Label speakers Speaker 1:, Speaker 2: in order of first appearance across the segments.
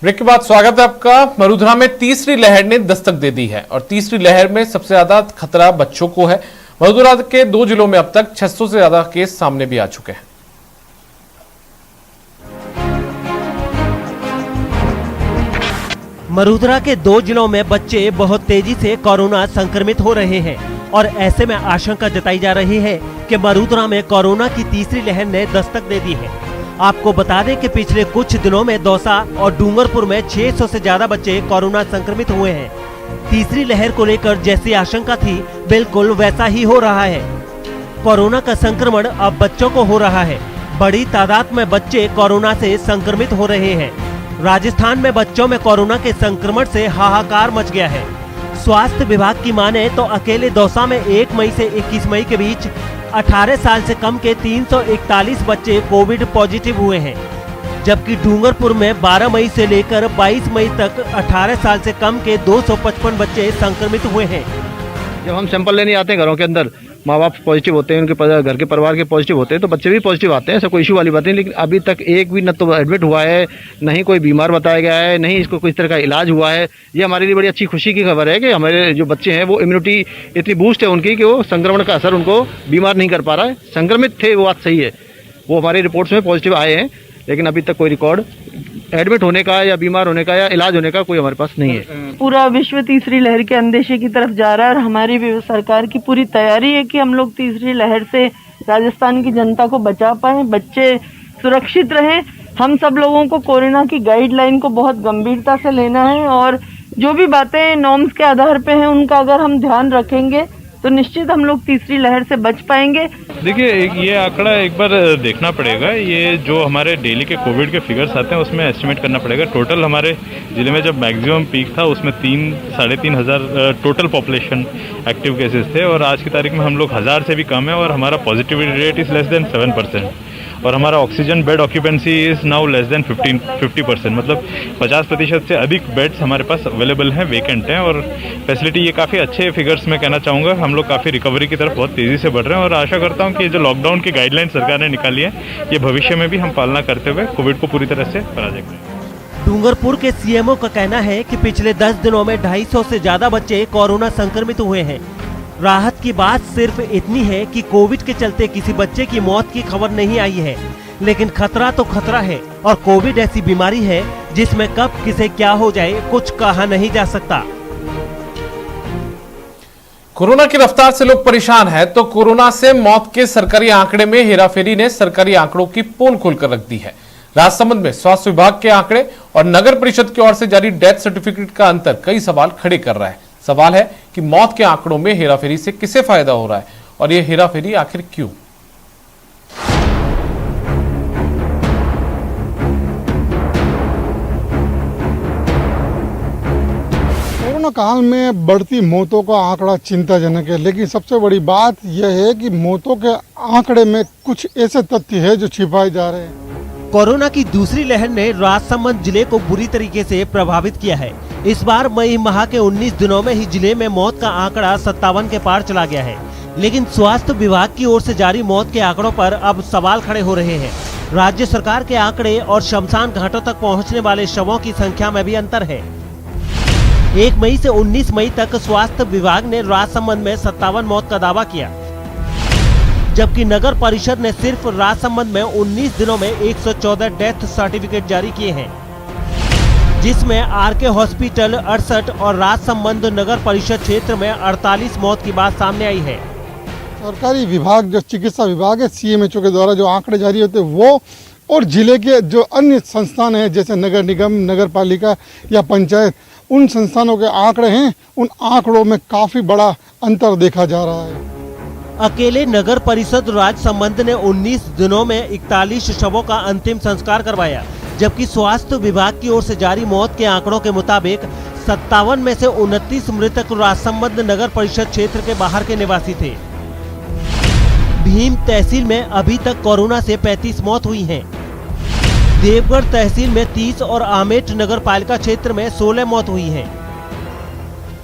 Speaker 1: Break के बाद स्वागत है आपका। मरुधरा में तीसरी लहर ने दस्तक दे दी है और तीसरी लहर में सबसे ज्यादा खतरा बच्चों को है। मरुधरा के 2 जिलों में अब तक 600 से ज्यादा केस सामने भी आ चुके हैं।
Speaker 2: मरुधरा के 2 जिलों में बच्चे बहुत तेजी से कोरोना संक्रमित हो रहे हैं और ऐसे में आशंका जताई जा रही है कि मरुधरा में कोरोना की तीसरी लहर ने दस्तक दे दी है। आपको बता दें कि पिछले कुछ दिनों में दौसा और डूंगरपुर में 600 से ज्यादा बच्चे कोरोना संक्रमित हुए हैं। तीसरी लहर को लेकर जैसी आशंका थी बिल्कुल वैसा ही हो रहा है। कोरोना का संक्रमण अब बच्चों को हो रहा है। बड़ी तादाद में बच्चे कोरोना से संक्रमित हो रहे हैं। राजस्थान में बच्चों में कोरोना के संक्रमण से हाहाकार मच गया है। स्वास्थ्य विभाग की माने तो अकेले दौसा में 1 मई से 21 मई के बीच 18 साल से कम के 341 बच्चे कोविड पॉजिटिव हुए हैं, जबकि डूंगरपुर में 12 मई से लेकर 22 मई तक 18 साल से कम के 255 बच्चे संक्रमित हुए हैं।
Speaker 3: जब हम सैंपल लेने आते हैं घरों के अंदर, माँ बाप पॉजिटिव होते हैं, उनके घर के परिवार के पॉजिटिव होते हैं, तो बच्चे भी पॉजिटिव आते हैं। ऐसा कोई इशू वाली बात नहीं। लेकिन अभी तक एक भी न तो एडमिट हुआ है, न ही कोई बीमार बताया गया है, नहीं इसको किस तरह का इलाज हुआ है। ये हमारे लिए बड़ी अच्छी खुशी की खबर है कि हमारे जो बच्चे हैं वो इम्यूनिटी इतनी बूस्ट है उनकी कि वो संक्रमण का असर उनको बीमार नहीं कर पा रहा है। संक्रमित थे वो बात सही है, वो हमारी रिपोर्ट्स में पॉजिटिव आए हैं, लेकिन अभी तक कोई रिकॉर्ड एडमिट होने का या बीमार होने का या इलाज होने का कोई हमारे पास नहीं है।
Speaker 4: पूरा विश्व तीसरी लहर के अंदेशे की तरफ जा रहा है और हमारी भी सरकार की पूरी तैयारी है कि हम लोग तीसरी लहर से राजस्थान की जनता को बचा पाएं, बच्चे सुरक्षित रहें। हम सब लोगों को कोरोना की गाइडलाइन को बहुत गंभीरता से लेना है और जो भी बातें नॉर्म्स के आधार पे हैं उनका अगर हम ध्यान रखेंगे तो निश्चित हम लोग तीसरी लहर से बच पाएंगे।
Speaker 5: देखिए, ये आंकड़ा एक बार देखना पड़ेगा। ये जो हमारे डेली के कोविड के फिगर्स आते हैं उसमें एस्टिमेट करना पड़ेगा। टोटल हमारे ज़िले में जब मैक्सिमम पीक था उसमें 3-3.5 हज़ार टोटल पॉपुलेशन एक्टिव केसेस थे और आज की तारीख में हम लोग 1000 से भी कम है और हमारा positivity rate is less than 7% और हमारा oxygen bed occupancy is now less than 50%। मतलब 50% से अधिक बेड्स हमारे पास अवेलेबल हैं, वेकेंट हैं और फैसिलिटी ये काफ़ी अच्छे फिगर्स में कहना चाहूँगा। हम लोग काफ़ी रिकवरी की तरफ बहुत तेज़ी से बढ़ रहे हैं और आशा करता हूँ कि जो लॉकडाउन की गाइडलाइन सरकार ने निकाली है ये भविष्य में भी हम पालना करते हुए कोविड को पूरी तरह से पराजय करें।
Speaker 2: डूंगरपुर के सीएमओ का कहना है कि पिछले 10 दिनों में 250 से ज्यादा बच्चे कोरोना संक्रमित हुए हैं। राहत की बात सिर्फ इतनी है कि कोविड के चलते किसी बच्चे की मौत की खबर नहीं आई है, लेकिन खतरा तो खतरा है और कोविड ऐसी बीमारी है जिसमें कब किसे क्या हो जाए कुछ कहा नहीं जा सकता।
Speaker 1: कोरोना की रफ्तार से लोग परेशान हैं, तो कोरोना से मौत के सरकारी आंकड़े में हेराफेरी ने सरकारी आंकड़ों की पोल खोलकर रख दी है। राजसमंद में स्वास्थ्य विभाग के आंकड़े और नगर परिषद की ओर से जारी डेथ सर्टिफिकेट का अंतर कई सवाल खड़े कर रहा है। सवाल है कि मौत के आंकड़ों में हेराफेरी से किसे फायदा हो रहा है और यह हेराफेरी आखिर क्यों?
Speaker 6: कोरोना काल में बढ़ती मौतों का आंकड़ा चिंताजनक है, लेकिन सबसे बड़ी बात यह है कि मौतों के आंकड़े में कुछ ऐसे तथ्य है जो छिपाए जा रहे हैं।
Speaker 2: कोरोना की दूसरी लहर ने राजसमंद जिले को बुरी तरीके से प्रभावित किया है। इस बार मई माह के 19 दिनों में ही जिले में मौत का आंकड़ा 57 के पार चला गया है, लेकिन स्वास्थ्य विभाग की ओर से जारी मौत के आंकड़ों पर अब सवाल खड़े हो रहे हैं। राज्य सरकार के आंकड़े और शमशान घाटों तक पहुंचने वाले शवों की संख्या में भी अंतर है। 1 मई से 19 मई तक स्वास्थ्य विभाग ने राजसमंद में 57 मौत का दावा किया, जबकि नगर परिषद ने सिर्फ राजसमंद में 19 दिनों में 114 डेथ सर्टिफिकेट जारी किए हैं, जिसमें आरके हॉस्पिटल 68 और राजसमंद नगर परिषद क्षेत्र में 48 मौत की बात सामने आई है।
Speaker 6: सरकारी विभाग जो चिकित्सा विभाग है, सीएमएचओ के द्वारा जो आंकड़े जारी होते हैं वो और जिले के जो अन्य संस्थान हैं जैसे नगर निगम, नगर पालिका या पंचायत, उन संस्थानों के आंकड़े हैं, उन आंकड़ों में काफी बड़ा अंतर देखा जा रहा है।
Speaker 2: अकेले नगर परिषद राजसमंद ने 19 दिनों में 41 शवों का अंतिम संस्कार करवाया, जबकि स्वास्थ्य विभाग की ओर से जारी मौत के आंकड़ों के मुताबिक 57 में से 29 मृतक राजसमंद नगर परिषद क्षेत्र के बाहर के निवासी थे। भीम तहसील में अभी तक कोरोना से 35 मौत हुई हैं। देवगढ़ तहसील में 30 और आमेट नगर पालिका क्षेत्र में 16 मौत हुई है।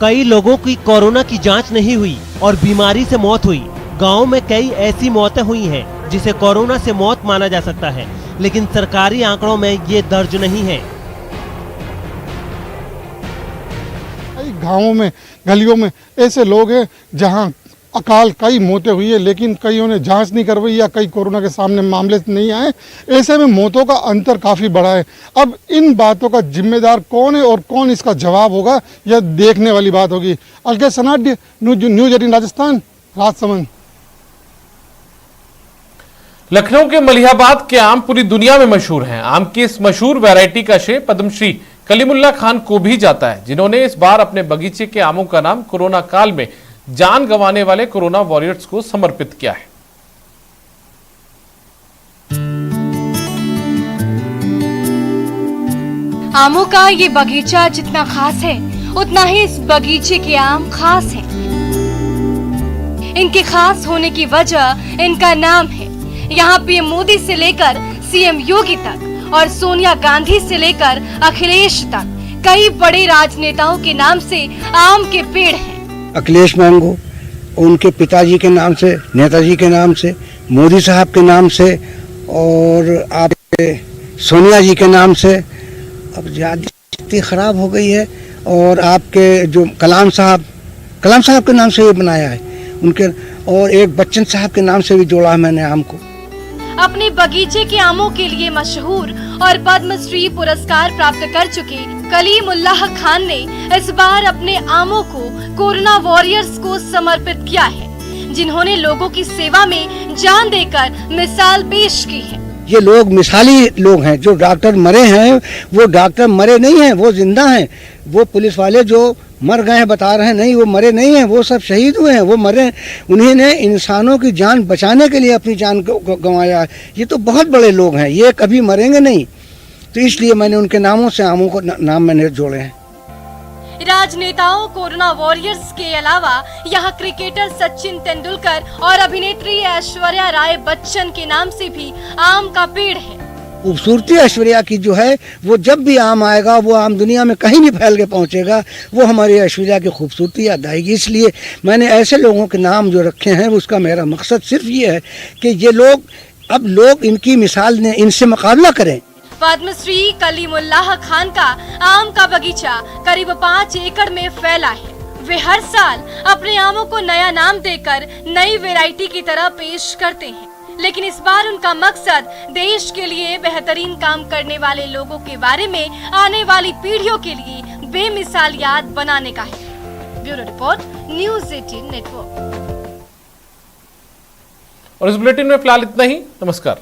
Speaker 2: कई लोगों की कोरोना की जांच नहीं हुई और बीमारी से मौत हुई। गांव में कई ऐसी मौतें हुई हैं जिसे कोरोना से मौत माना जा सकता है, लेकिन सरकारी आंकड़ों में ये दर्ज नहीं है।
Speaker 6: कई गांवों में, गलियों में ऐसे लोग हैं जहां अकाल कई मौतें हुई है, लेकिन कईयों ने जांच नहीं करवाई या कई कोरोना के सामने मामले नहीं आए। ऐसे में मौतों का अंतर काफ़ी बड़ा है। अब इन बातों का जिम्मेदार कौन है और कौन इसका जवाब होगा, यह देखने वाली बात होगी। अलके सनाड्य, न्यूज 18 राजस्थान, राजसमंद।
Speaker 1: लखनऊ के मलिहाबाद के आम पूरी दुनिया में मशहूर हैं। आम की इस मशहूर वैरायटी का श्रेय पद्मश्री कलीमुल्लाह खान को भी जाता है, जिन्होंने इस बार अपने बगीचे के आमों का नाम कोरोना काल में जान गंवाने वाले कोरोना वॉरियर्स को समर्पित किया है।
Speaker 7: आमों का ये बगीचा जितना खास है, उतना ही इस बगीचे के आम खास हैं। इनके खास होने की वजह इनका नाम है। यहाँ पीएम मोदी से लेकर सीएम योगी तक और सोनिया गांधी से लेकर अखिलेश तक कई बड़े राजनेताओं के नाम से आम के पेड़ हैं।
Speaker 8: अखिलेश मैंगो, उनके पिताजी के नाम से, नेताजी के नाम से, मोदी साहब के नाम से और आपके सोनिया जी के नाम से। अब ज़्यादा स्थिति खराब हो गई है और आपके जो कलाम साहब के नाम से ये बनाया है उनके, और एक बच्चन साहब के नाम से भी जोड़ा है मैंने आम को।
Speaker 7: अपने बगीचे के आमों के लिए मशहूर और पद्मश्री पुरस्कार प्राप्त कर चुके कलीमुल्लाह खान ने इस बार अपने आमों को कोरोना वॉरियर्स को समर्पित किया है, जिन्होंने लोगों की सेवा में जान देकर मिसाल पेश की है।
Speaker 8: ये लोग मिसाली लोग हैं। जो डॉक्टर मरे हैं वो डॉक्टर मरे नहीं हैं, वो जिंदा हैं। वो पुलिस वाले जो मर गए हैं बता रहे हैं, नहीं वो मरे नहीं हैं, वो सब शहीद हुए हैं, वो मरे। उन्होंने इंसानों की जान बचाने के लिए अपनी जान गंवाया है। ये तो बहुत बड़े लोग हैं, ये कभी मरेंगे नहीं। तो इसलिए मैंने उनके नामों से आमों को नाम मैंने जोड़े हैं।
Speaker 7: राजनेताओं, कोरोना वॉरियर्स के अलावा यहाँ क्रिकेटर सचिन तेंदुलकर और अभिनेत्री ऐश्वर्या राय बच्चन के नाम से भी आम का पेड़ है।
Speaker 8: खूबसूरती ऐश्वर्या की जो है, वो जब भी आम आएगा वो आम दुनिया में कहीं भी फैल के पहुंचेगा, वो हमारी ऐश्वर्या की खूबसूरती याद आएगी। इसलिए मैंने ऐसे लोगों के नाम जो रखे हैं, उसका मेरा मकसद सिर्फ ये है कि ये लोग, अब लोग इनकी मिसाल ने इनसे मुकाबला करें।
Speaker 7: पद्मश्री कलीमुल्लाह खान का आम का बगीचा करीब 5 एकड़ में फैला है। वे हर साल अपने आमों को नया नाम देकर नई वैरायटी की तरह पेश करते हैं, लेकिन इस बार उनका मकसद देश के लिए बेहतरीन काम करने वाले लोगों के बारे में आने वाली पीढ़ियों के लिए बेमिसाल याद बनाने का है। Bureau report, news 18 network.
Speaker 1: और इस बुलेटिन में फिलहाल इतना ही। नमस्कार।